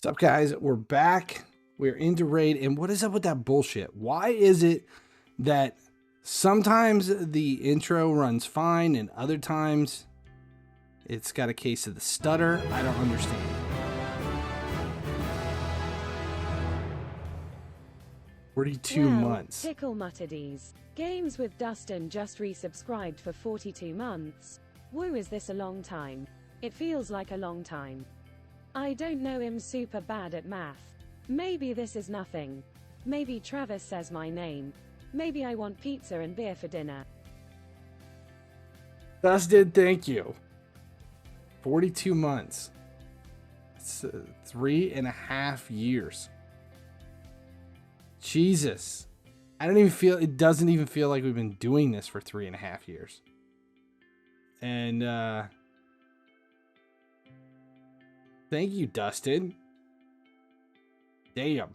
What's up, guys? We're back. We're into raid. And what is up with that bullshit? Why is it that sometimes the intro runs fine and other times it's got a case of the stutter? I don't understand. Forty-two months. Tickle Muttadies. Games with Dustin just resubscribed for 42 months. Woo, is this a long time? It feels like a long time. I don't know, I'm super bad at math. Maybe this is nothing. Maybe Travis says my name. Maybe I want pizza and beer for dinner. Dustin, thank you. 42 months. It's 3.5 years. Jesus. It doesn't even feel like we've been doing this for 3.5 years. And, thank you, Dustin. Damn.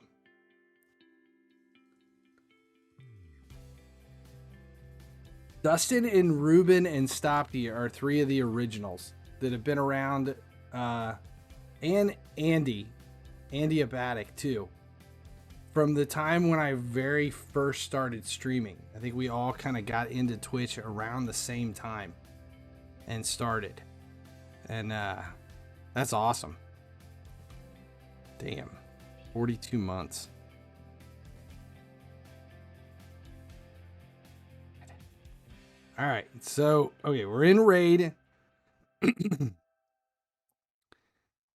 Dustin and Ruben and Stopty are three of the originals that have been around. And Andy Abatic too. From the time when I very first started streaming. I think we all kind of got into Twitch around the same time and started. And that's awesome. Damn. 42 months. All right. So, okay, we're in raid.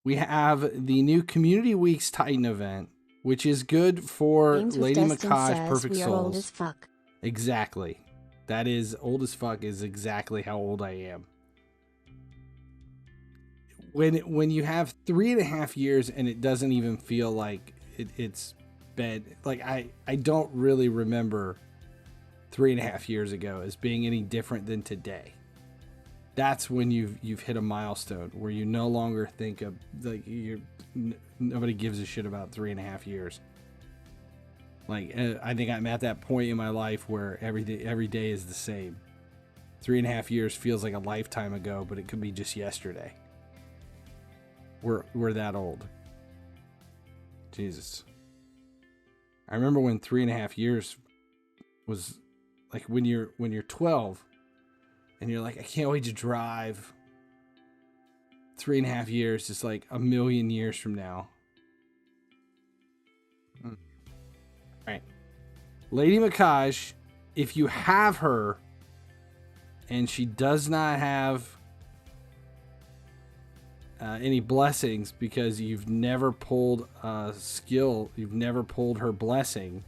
We have the new Community Weeks Titan event, which is good for Lady Mikage Perfect Souls. Old as fuck. Exactly. That is old as fuck is exactly how old I am. When you have 3.5 years and it doesn't even feel like it's been like I don't really remember 3.5 years ago as being any different than today. That's when you've hit a milestone where you no longer think of like nobody gives a shit about 3.5 years. Like I think I'm at that point in my life where every day is the same. 3.5 years feels like a lifetime ago, but it could be just yesterday. We're that old. Jesus. I remember when 3.5 years was like when you're 12 and you're like, I can't wait to drive. 3.5 years is like a million years from now. All right. Lady Mikage, if you have her and she does not have any blessings because you've never pulled a skill, you've never pulled her blessing,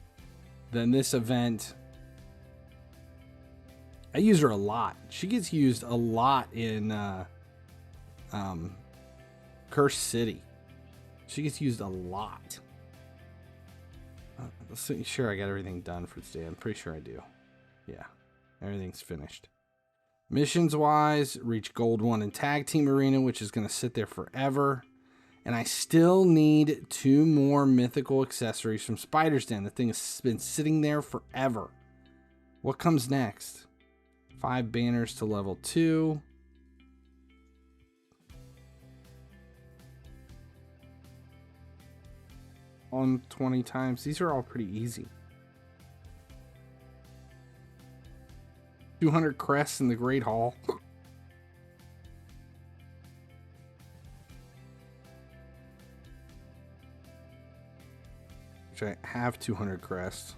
then this event, I use her a lot. She gets used a lot in Cursed City. She gets used a lot. Let's make sure I got everything done for today. I'm pretty sure I do. Yeah, everything's finished. Missions wise, reach gold 1 in tag team arena, which is going to sit there forever. And I still need 2 more mythical accessories from Spider's Den. The thing has been sitting there forever. What comes next? 5 banners to level 2. On 20 times. These are all pretty easy. 200 crests in the Great Hall. Which I have 200 crests.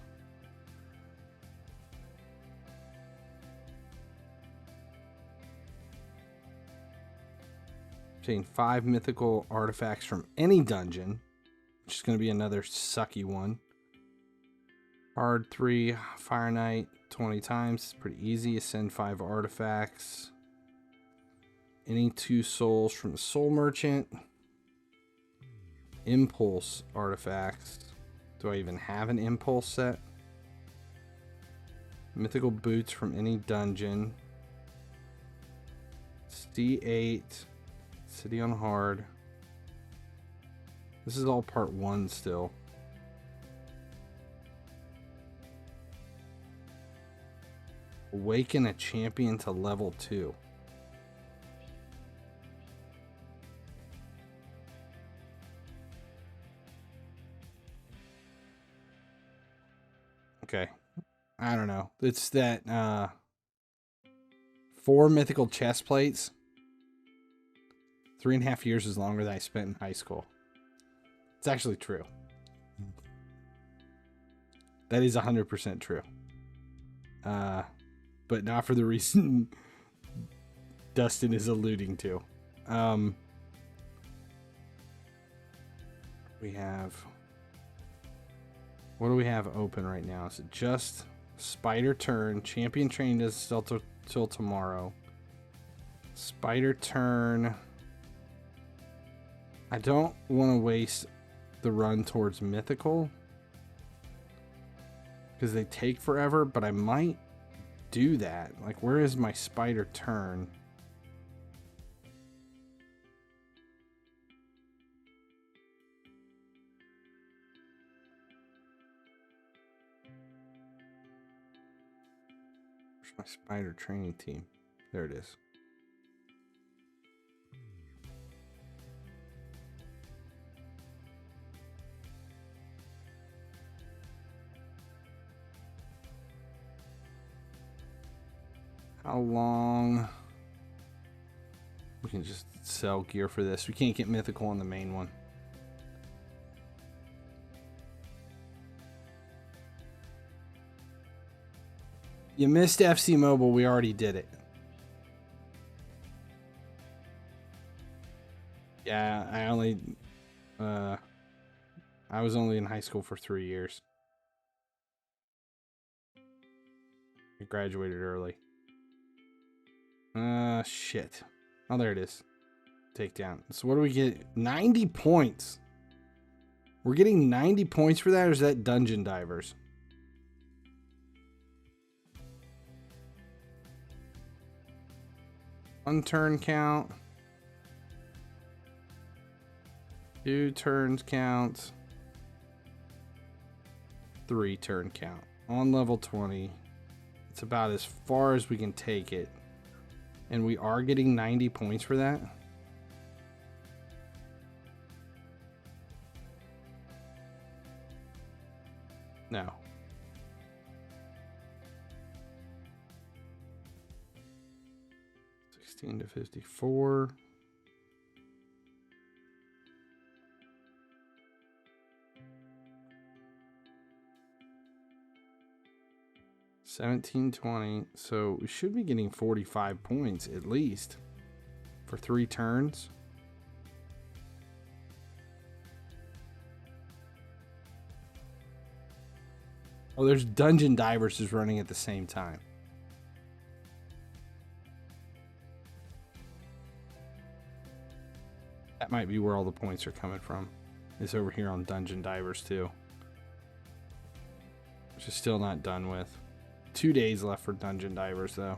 Obtain 5 mythical artifacts from any dungeon, which is going to be another sucky one. Hard 3, Fire Knight 20 times. It's pretty easy. Ascend 5 artifacts. Any 2 souls from the Soul Merchant. Impulse artifacts. Do I even have an impulse set? Mythical boots from any dungeon. C8. City on hard. This is all part 1 still. Awaken a champion to level 2. Okay. I don't know. It's that 4 mythical chest plates. 3.5 years is longer than I spent in high school. It's actually true. That is 100% true. But not for the reason Dustin is alluding to. We have... What do we have open right now? Is it just Spider Turn? Champion Training doesn't still till tomorrow. Spider Turn. I don't want to waste the run towards Mythical, because they take forever, but I might do that. Like, where is my Spider Turn? Where's my Spider training team? There it is. How long? We can just sell gear for this. We can't get mythical on the main one. You missed FC Mobile. We already did it. Yeah, I was only in high school for 3 years. I graduated early. Shit. Oh, there it is. Takedown. So what do we get? 90 points. We're getting 90 points for that, or is that Dungeon Divers? One turn count. 2 turns count. 3 turn count. On level 20. It's about as far as we can take it. And we are getting 90 points for that. No. $16 to $54. $17.20. So we should be getting 45 points at least for 3 turns. Oh, there's Dungeon Divers is running at the same time. That might be where all the points are coming from. It's over here on Dungeon Divers too, which is still not done with. 2 days left for Dungeon Divers though.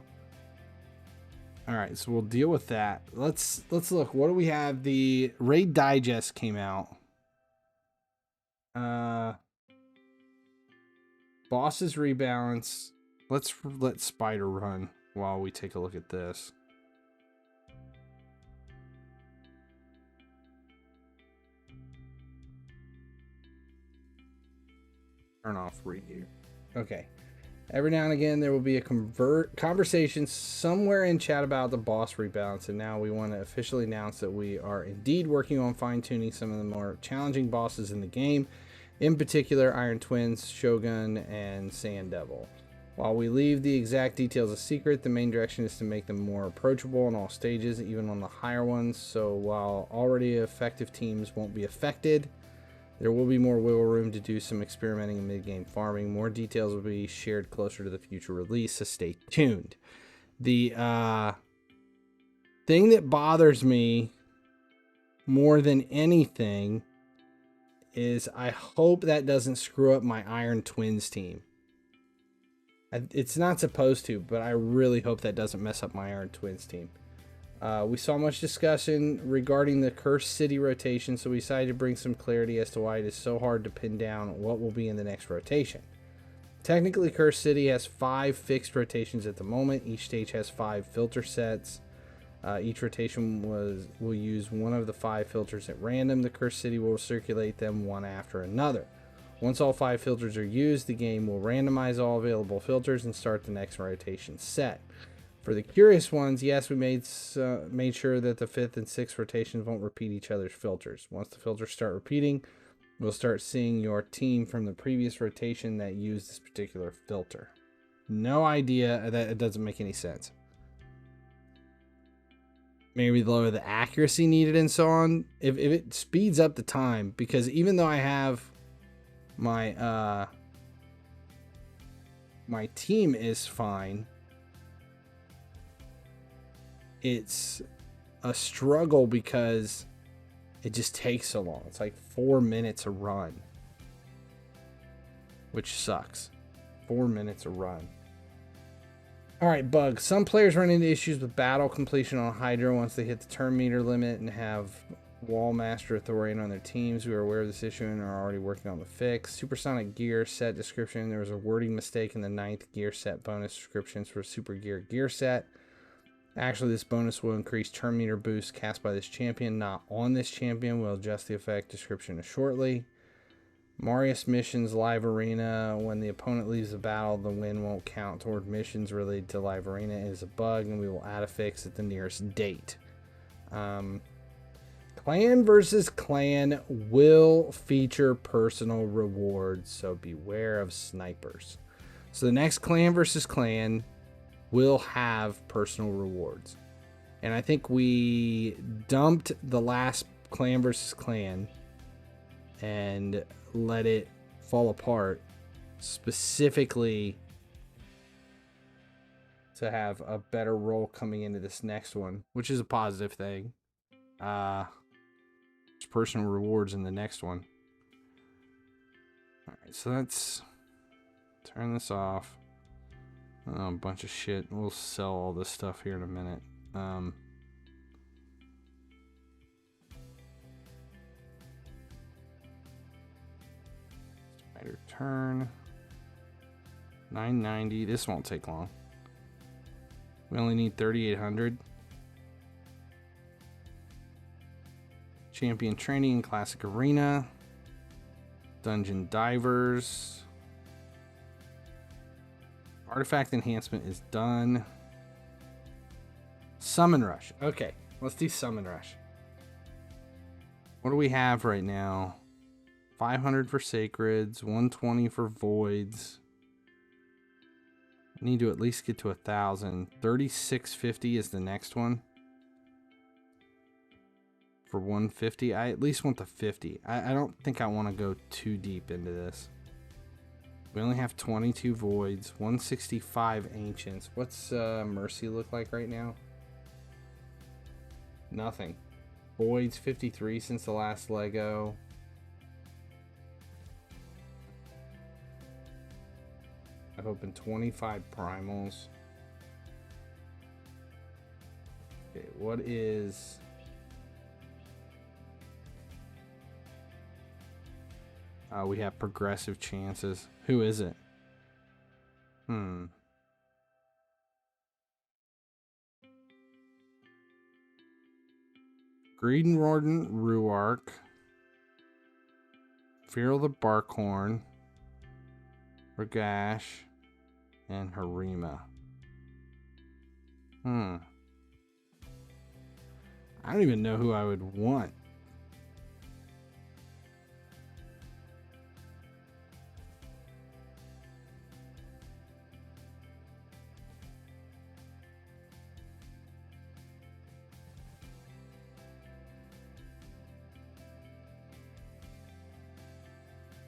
All right, so we'll deal with that. Let's look. What do we have? The Raid Digest came out. Bosses rebalance. Let's let Spider run while we take a look at this. Turn off read here. Okay. Every now and again, there will be a conversation somewhere in chat about the boss rebalance, and now we want to officially announce that we are indeed working on fine-tuning some of the more challenging bosses in the game, in particular Iron Twins, Shogun, and Sand Devil. While we leave the exact details a secret, the main direction is to make them more approachable on all stages, even on the higher ones, so while already effective teams won't be affected, there will be more wiggle room to do some experimenting in mid-game farming. More details will be shared closer to the future release, so stay tuned. The thing that bothers me more than anything is I hope that doesn't screw up my Iron Twins team. It's not supposed to, but I really hope that doesn't mess up my Iron Twins team. We saw much discussion regarding the Cursed City rotation, so we decided to bring some clarity as to why it is so hard to pin down what will be in the next rotation. Technically, Cursed City has 5 fixed rotations at the moment. Each stage has 5 filter sets. Each rotation will use one of the 5 filters at random. The Cursed City will circulate them one after another. Once all 5 filters are used, the game will randomize all available filters and start the next rotation set. For the curious ones, yes, we made sure that the 5th and 6th rotations won't repeat each other's filters. Once the filters start repeating, we'll start seeing your team from the previous rotation that used this particular filter. No idea. That it doesn't make any sense. Maybe lower the accuracy needed and so on. If it speeds up the time, because even though I have my my team is fine, it's a struggle because it just takes so long. It's like 4 minutes a run, which sucks. 4 minutes a run. All right, bugs. Some players run into issues with battle completion on HYDRA once they hit the turn meter limit and have Wall Master Authority on their teams. We are aware of this issue and are already working on the fix. Supersonic Gear Set description. There was a wording mistake in the 9th Gear Set bonus descriptions for Super Gear Set. Actually, this bonus will increase turn meter boost cast by this champion, not on this champion. We'll adjust the effect description shortly. Marius Missions Live Arena. When the opponent leaves the battle, the win won't count toward missions related to Live Arena. It is a bug, and we will add a fix at the nearest date. Clan versus clan will feature personal rewards, so beware of snipers. So the next clan versus clan will have personal rewards. And I think we dumped the last clan versus clan and let it fall apart specifically to have a better role coming into this next one, which is a positive thing. There's personal rewards in the next one. All right, so let's turn this off. Oh, a bunch of shit. We'll sell all this stuff here in a minute. Spider turn. 990. This won't take long. We only need 3,800. Champion training in Classic Arena. Dungeon Divers. Artifact enhancement is done. Summon Rush. Okay, let's do Summon Rush. What do we have right now? 500 for Sacreds, 120 for Voids. Need to at least get to 1,000. 3,650 is the next one. For 150, I at least want the 50. I don't think I want to go too deep into this. We only have 22 Voids, 165 Ancients. What's Mercy look like right now? Nothing. Voids 53 since the last Lego. I've opened 25 primals. Okay, what is... we have progressive chances. Who is it? Greedon Warden Ruark. Feral the Barkhorn. Ragash. And Harima. I don't even know who I would want.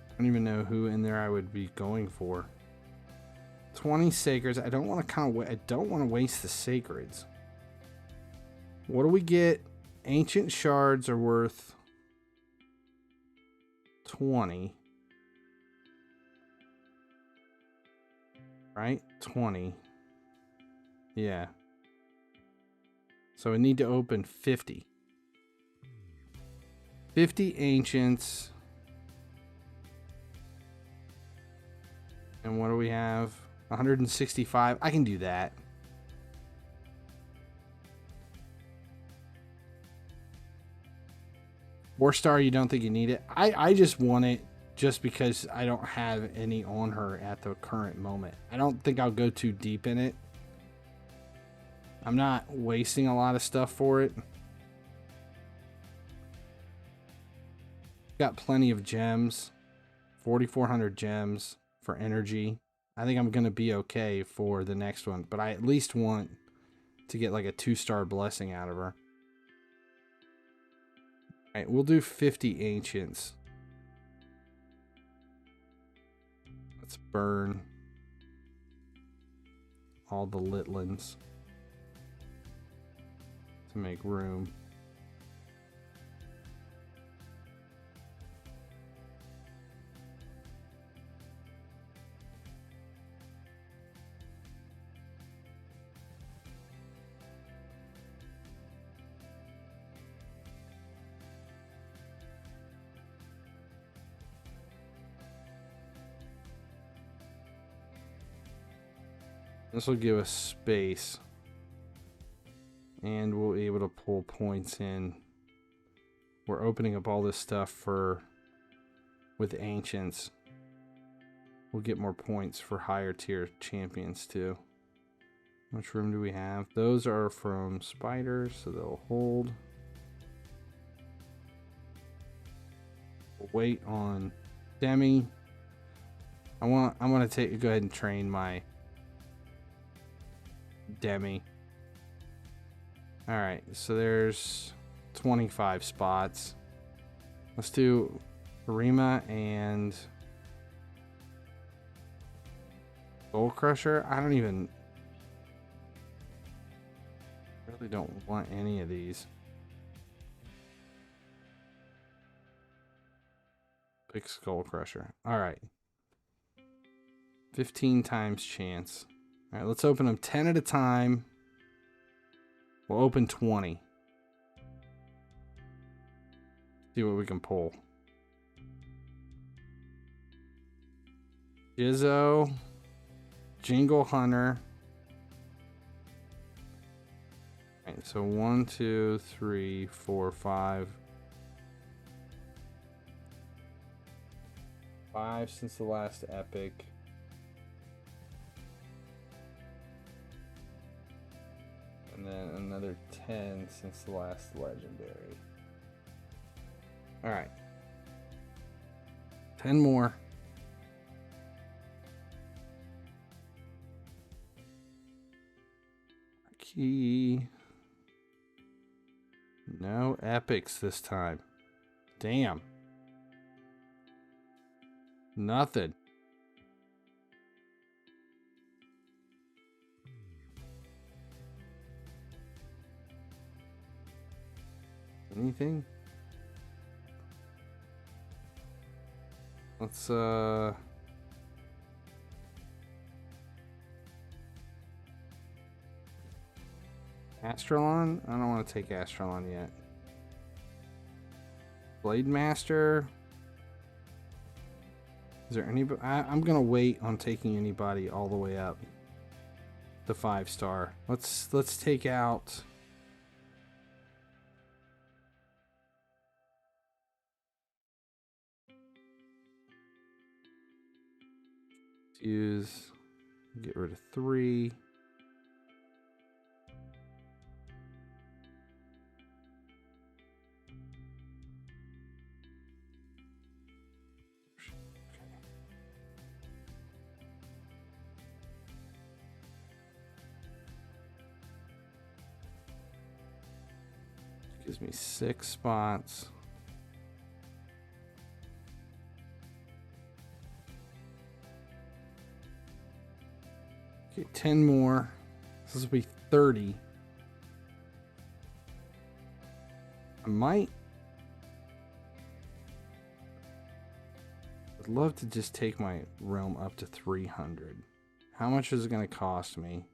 I don't even know who in there I would be going for. 20 Sacreds. I don't want to I don't want to waste the Sacreds. What do we get? Ancient Shards are worth 20. Right? 20. Yeah. So we need to open 50. 50 Ancients. And what do we have? 165. I can do that. Four star, you don't think you need it? I just want it just because I don't have any on her at the current moment. I don't think I'll go too deep in it. I'm not wasting a lot of stuff for it. Got plenty of gems, 4,400 gems for energy. I think I'm going to be okay for the next one, but I at least want to get like a 2-star blessing out of her. All right, we'll do 50 ancients. Let's burn all the Litlins to make room. This will give us space, and we'll be able to pull points in. We're opening up all this stuff with ancients. We'll get more points for higher tier champions too. How much room do we have? Those are from spiders, so they'll hold. We'll wait on Demi. I'm gonna go ahead and train my Demi. All right, so there's 25 spots. Let's do Arima and Soul Crusher. I really don't want any of these. Pick Skull Crusher. All right. 15 times chance. All right, let's open them 10 at a time. We'll open 20. See what we can pull. Jizzo, Jingle Hunter. All right, so 1, 2, 3, 4, 5. 5 since the last epic. And then another 10 since the last legendary. All right. 10 more. Key. No epics this time. Damn. Nothing. Anything? Let's Astralon? I don't want to take Astralon yet. Blade Master. Is there anybody? I'm gonna wait on taking anybody all the way up to 5-star. Let's take out. Get rid of 3. Gives me 6 spots. Okay, 10 more. This will be 30. I'd love to just take my realm up to 300. How much is it going to cost me?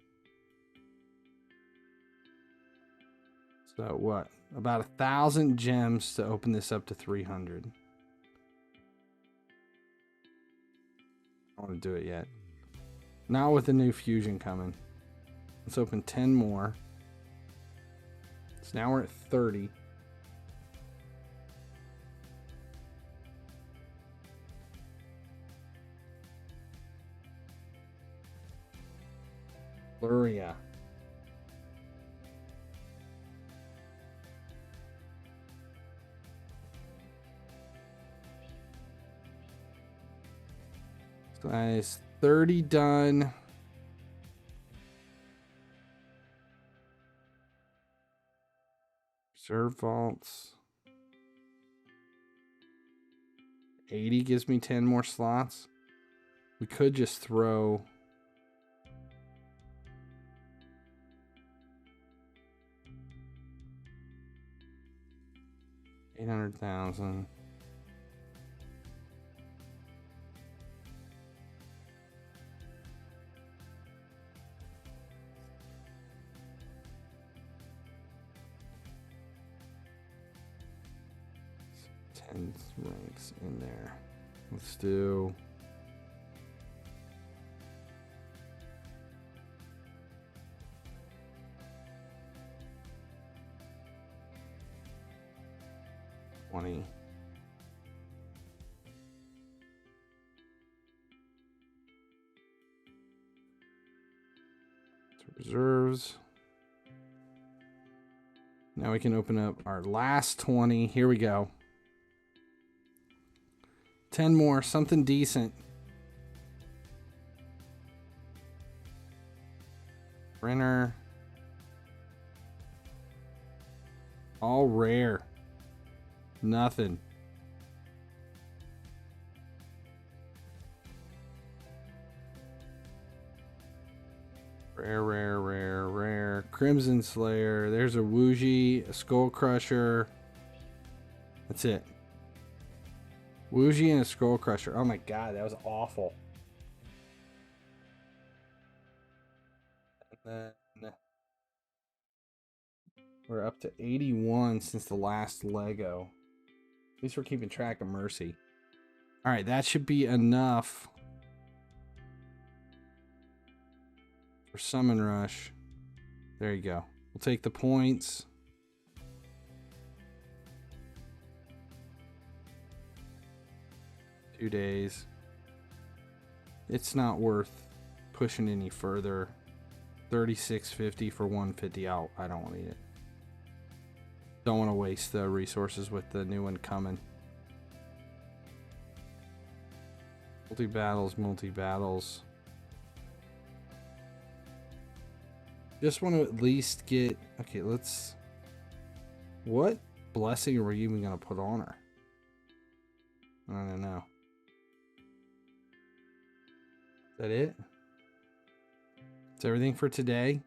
So what? About 1,000 gems to open this up to 300. I don't want to do it yet. Not with the new fusion coming. Let's open 10 more. So now we're at 30. Luria. Size 30 done. Reserve vaults. 80 gives me 10 more slots. We could just throw 800,000. Ranks in there. Let's do $20. Reserves. Now we can open up our last 20. Here we go. 10 more, something decent. Printer. All rare. Nothing. Rare, rare, rare, rare. Crimson Slayer. There's a Wuji, a Skull Crusher. That's it. Wuji and a Skull Crusher. Oh my god, that was awful. And then we're up to 81 since the last Lego. At least we're keeping track of Mercy. Alright, that should be enough for Summon Rush. There you go. We'll take the points. Two days. It's not worth pushing any further. 36.50 for 150 out. I don't need it. Don't want to waste the resources with the new one coming. Multi-battles, multi-battles. Just want to at least get... Okay, let's... What blessing are we even going to put on her? I don't know. Is that it? That's everything for today.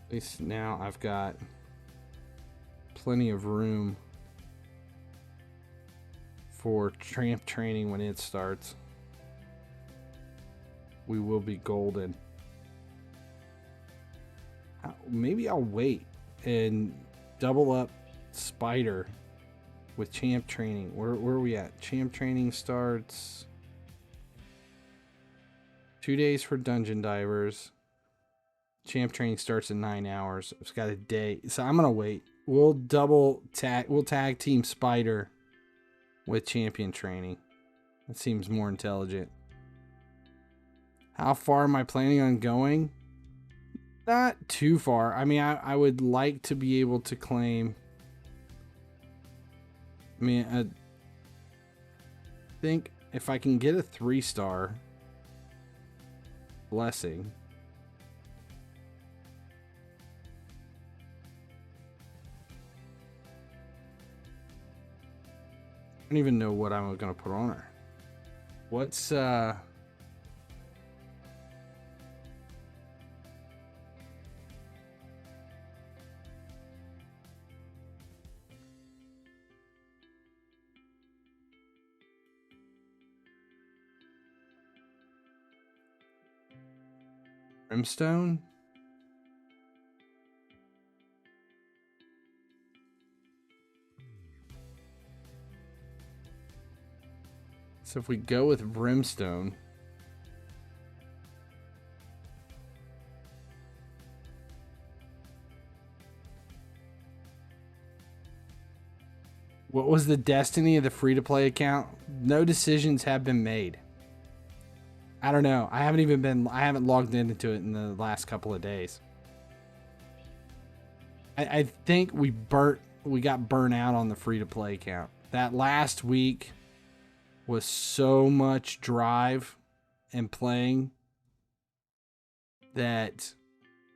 At least now I've got plenty of room for tramp training when it starts. We will be golden. Maybe I'll wait and double up Spider with champ training. Where are we at? Champ training starts 2 days for dungeon divers. Champ training starts in 9 hours. It's got a day, so I'm gonna wait. We'll tag team Spider with champion training. That seems more intelligent. How far am I planning on going? Not too far. I mean, I would like to be able to claim. I mean, I think if I can get a 3-star blessing. I don't even know what I'm going to put on her. What's Brimstone? So if we go with Brimstone, What was the destiny of the free-to-play account? No decisions have been made. I don't know. I haven't logged into it in the last couple of days. I think we got burnt out on the free-to-play account. That last week was so much drive and playing that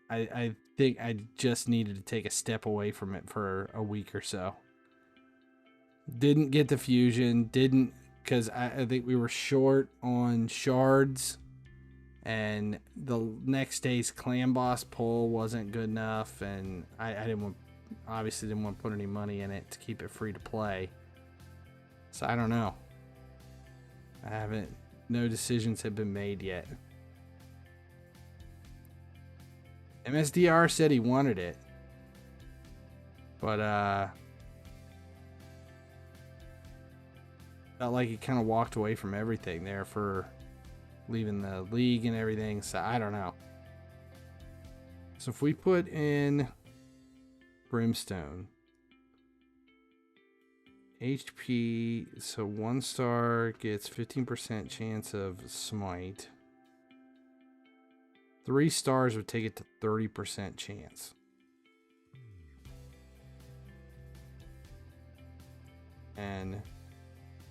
I think I just needed to take a step away from it for a week or so. Didn't get the fusion, because I think we were short on shards, and the next day's clan boss pull wasn't good enough, and I obviously didn't want to put any money in it to keep it free to play. So I don't know. No decisions have been made yet. MSDR said he wanted it, but felt like he kind of walked away from everything there for leaving the league and everything. So I don't know. So if we put in Brimstone, HP, so 1 star gets 15% chance of smite. 3 stars would take it to 30% chance. And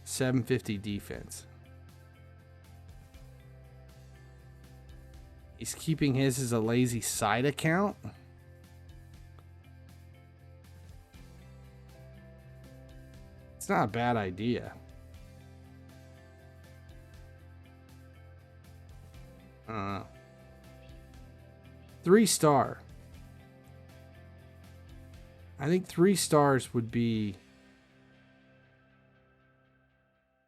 750 defense. He's keeping his as a lazy side account. It's not a bad idea. 3 star. I think 3 stars would be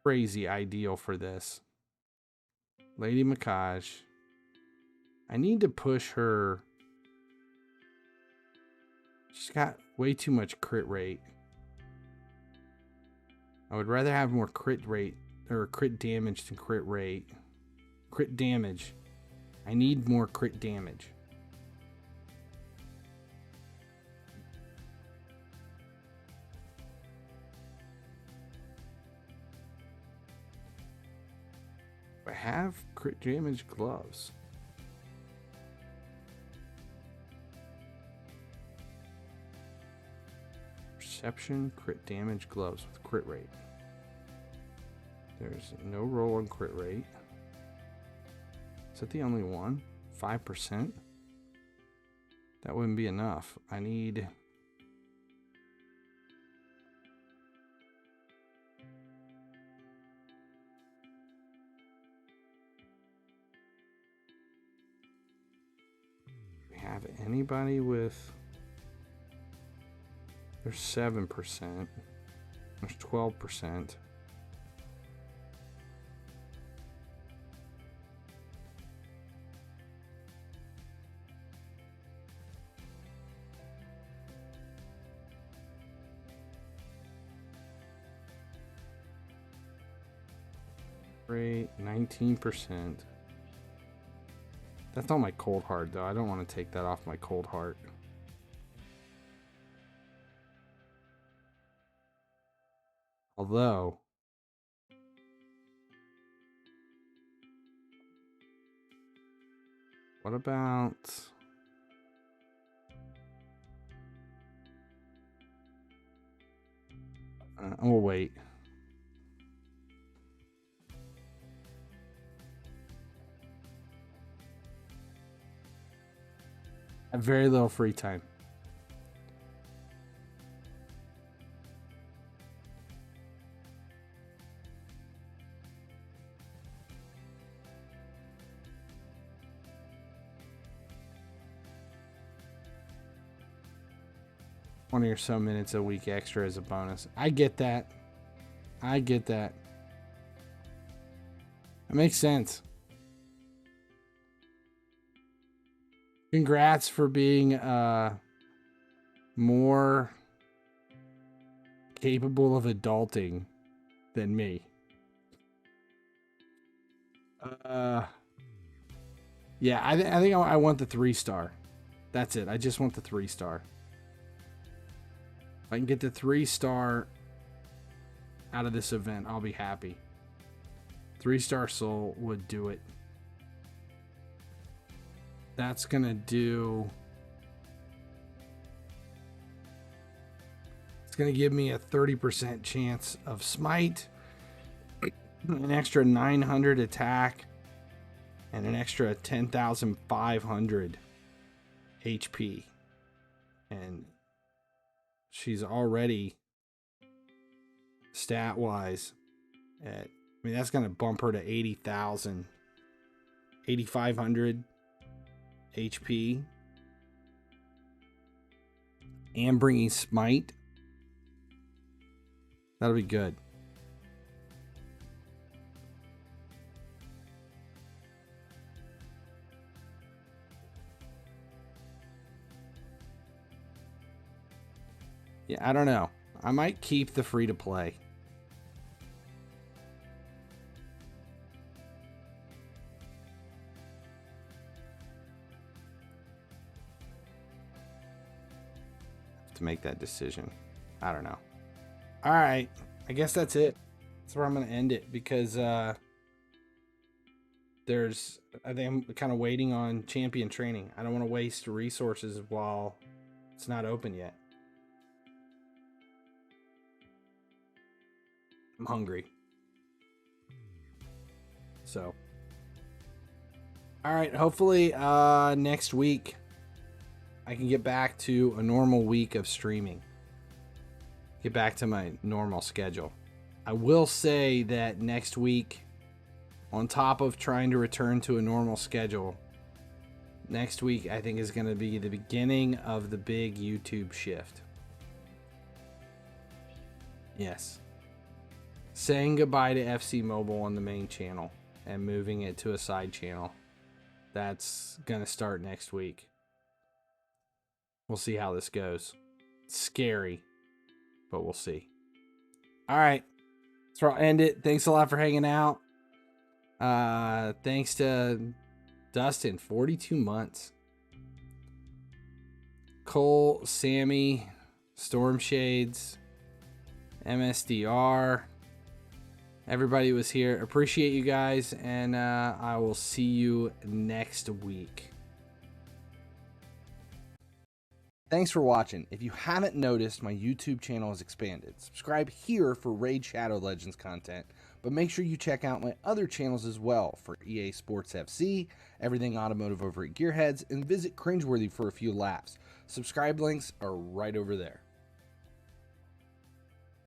crazy ideal for this. Lady Mikage. I need to push her. She's got way too much crit rate. I would rather have more crit rate or crit damage than crit rate. Crit damage. I need more crit damage. I have crit damage gloves. Perception, crit damage gloves with crit rate. There's no roll on crit rate. Is that the only one? 5%? That wouldn't be enough. I need... have anybody with... There's 7%. There's 12%. Rate 19%. That's not my cold heart, though. I don't want to take that off my cold heart. Although, what about... we'll wait. I have very little free time. Or so minutes a week extra as a bonus. I get that. I get that. That makes sense. Congrats for being more capable of adulting than me. Yeah, I think I want the 3 star. That's it. I just want the 3 star. If I can get the 3 star, out of this event, I'll be happy. 3-star soul would do it. That's gonna do... It's gonna give me a 30% chance of smite, an extra 900 attack, and an extra 10,500 HP. And she's already stat wise at, I mean, that's going to bump her to 80,000, 8,500 HP, and bringing smite. That'll be good. Yeah, I don't know. I might keep the free to play. Have to make that decision. I don't know. All right. I guess that's it. That's where I'm going to end it because I think I'm kind of waiting on champion training. I don't want to waste resources while it's not open yet. I'm hungry. So. All right. Hopefully next week I can get back to a normal week of streaming. Get back to my normal schedule. I will say that next week, on top of trying to return to a normal schedule, next week I think is going to be the beginning of the big YouTube shift. Yes. Saying goodbye to FC Mobile on the main channel and moving it to a side channel. That's going to start next week. We'll see how this goes. It's scary, but we'll see. All right. That's where I'll end it. Thanks a lot for hanging out. Thanks to Dustin, 42 months. Cole, Sammy, Storm Shades, MSDR. Everybody was here. Appreciate you guys, and I will see you next week. Thanks for watching. If you haven't noticed, my YouTube channel has expanded. Subscribe here for Raid Shadow Legends content, but make sure you check out my other channels as well for EA Sports FC, Everything Automotive over at Gearheads, and visit Cringeworthy for a few laughs. Subscribe links are right over there.